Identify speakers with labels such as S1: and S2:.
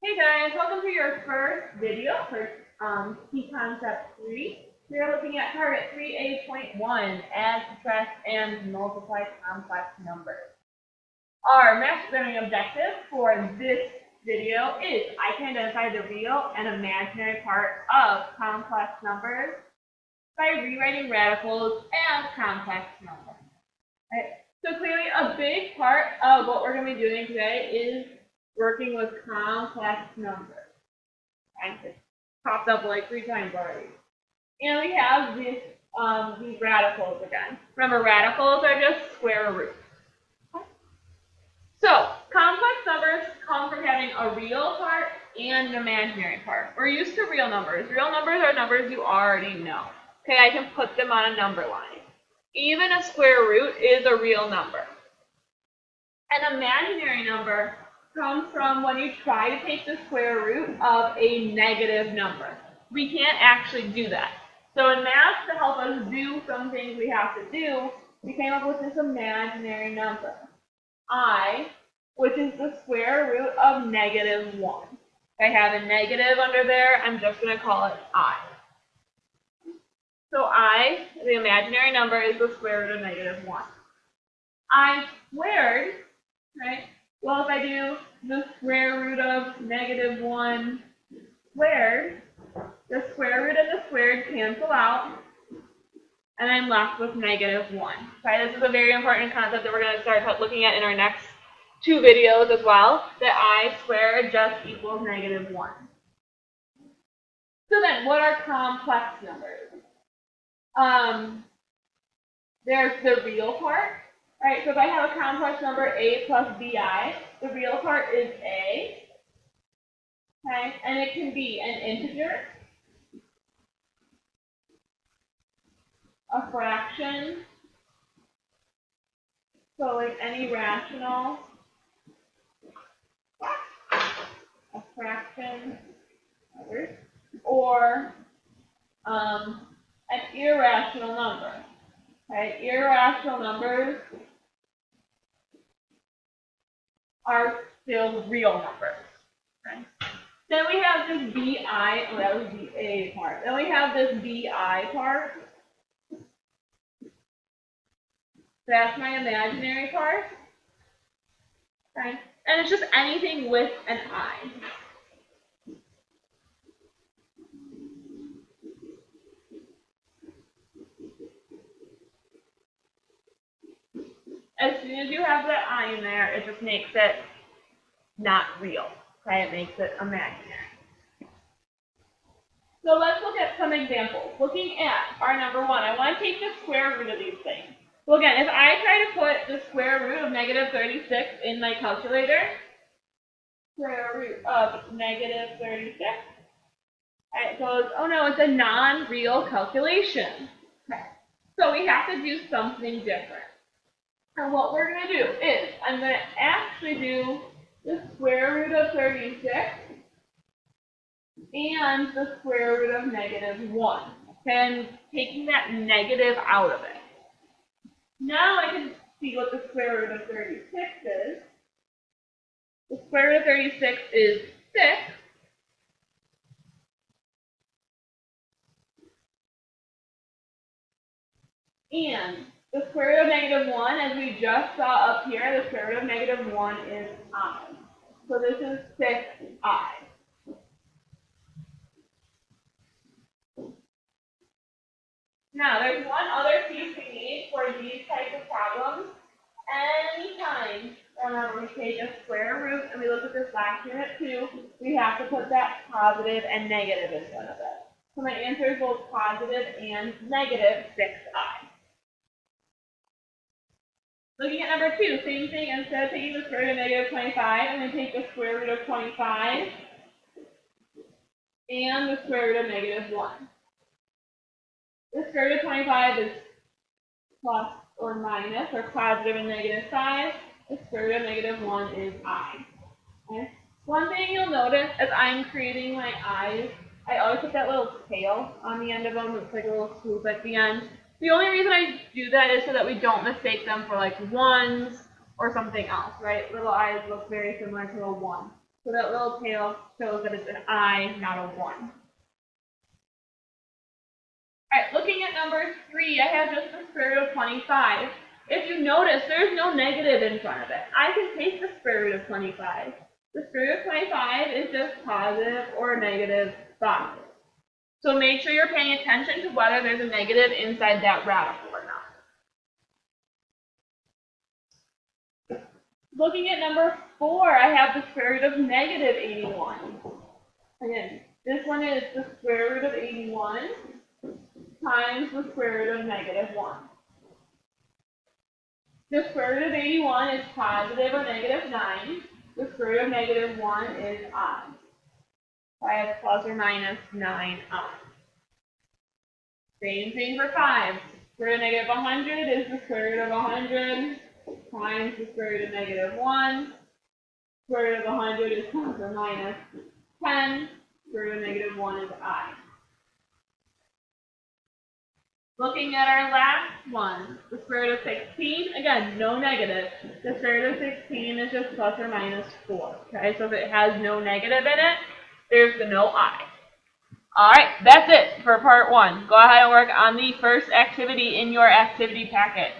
S1: Hey guys, welcome to your first video for key concept 3. We are looking at target 3A.1, add, subtract, and multiply complex numbers. Our math learning objective for this video is I can identify the real and imaginary part of complex numbers by rewriting radicals as complex numbers. Right? So clearly a big part of what we're going to be doing today is working with complex numbers. And it's popped up like 3 times already. And we have these radicals again. Remember, radicals are just square roots. So, complex numbers come from having a real part and an imaginary part. We're used to real numbers. Real numbers are numbers you already know. Okay, I can put them on a number line. Even a square root is a real number. An imaginary number comes from when you try to take the square root of a negative number. We can't actually do that. So in math, to help us do some things we have to do, we came up with this imaginary number, I, which is the square root of -1. If I have a negative under there, I'm just going to call it I. So I, the imaginary number, is the square root of -1. I squared, right? Well, if I do the square root of -1 squared, the square root and the squared cancel out, and I'm left with -1. Okay, this is a very important concept that we're going to start looking at in our next 2 videos as well, that I squared just equals -1. So then, what are complex numbers? There's the real part. Right, so if I have a complex number a plus bi, the real part is a, okay, and it can be an integer, a fraction, so like any rational, a fraction, or an irrational number. Okay, irrational numbers are still real numbers. Okay? Then we have this bi, oh, that was the a part. Then we have this bi part. That's my imaginary part. Okay? And it's just anything with an I. As soon as you have that I in there, it just makes it not real. Okay, it makes it imaginary. So let's look at some examples. Looking at our number 1, I want to take the square root of these things. Well, again, if I try to put the square root of -36 in my calculator, square root of -36, it goes, oh no, it's a non-real calculation. Okay. So we have to do something different. And what we're going to do is, I'm going to actually do the square root of 36 and the square root of -1. Okay, I'm taking that negative out of it. Now I can see what the square root of 36 is. The square root of 36 is 6. And the square root of -1, as we just saw up here, the square root of -1 is I. So this is 6I. Now, there's one other piece we need for these types of problems. Anytime, whenever we take a square root, and we look at this last unit too, we have to put that positive and negative in front of it. So my answer is both positive and negative 6I. Looking at number 2, same thing. Instead of taking the square root of -25, I'm going to take the square root of 25 and the square root of -1. The square root of 25 is plus or minus, or positive and -5. The square root of -1 is I. Okay? One thing you'll notice as I'm creating my I's, I always put that little tail on the end of them. It's like a little swoop at the end. The only reason I do that is so that we don't mistake them for like 1s or something else, right? Little I's look very similar to a 1. So that little tail shows that it's an I, not a 1. Alright, looking at number 3, I have just the square root of 25. If you notice, there's no negative in front of it. I can take the square root of 25. The square root of 25 is just positive or negative 5. So make sure you're paying attention to whether there's a negative inside that radical or not. Looking at number 4, I have the square root of negative 81. Again, this one is the square root of 81 times the square root of negative 1. The square root of 81 is positive or negative 9. The square root of negative 1 is odd. So I have plus or minus 9 odd. Same thing for 5. Square root of negative 100 is the square root of 100 times the square root of negative 1. Square root of 100 is plus or minus 10. Square root of negative 1 is I. Looking at our last one, the square root of 16, again, no negative. The square root of 16 is just plus or minus 4. Okay, so if it has no negative in it, there's the no I. Alright, that's it for part 1. Go ahead and work on the first activity in your activity packet.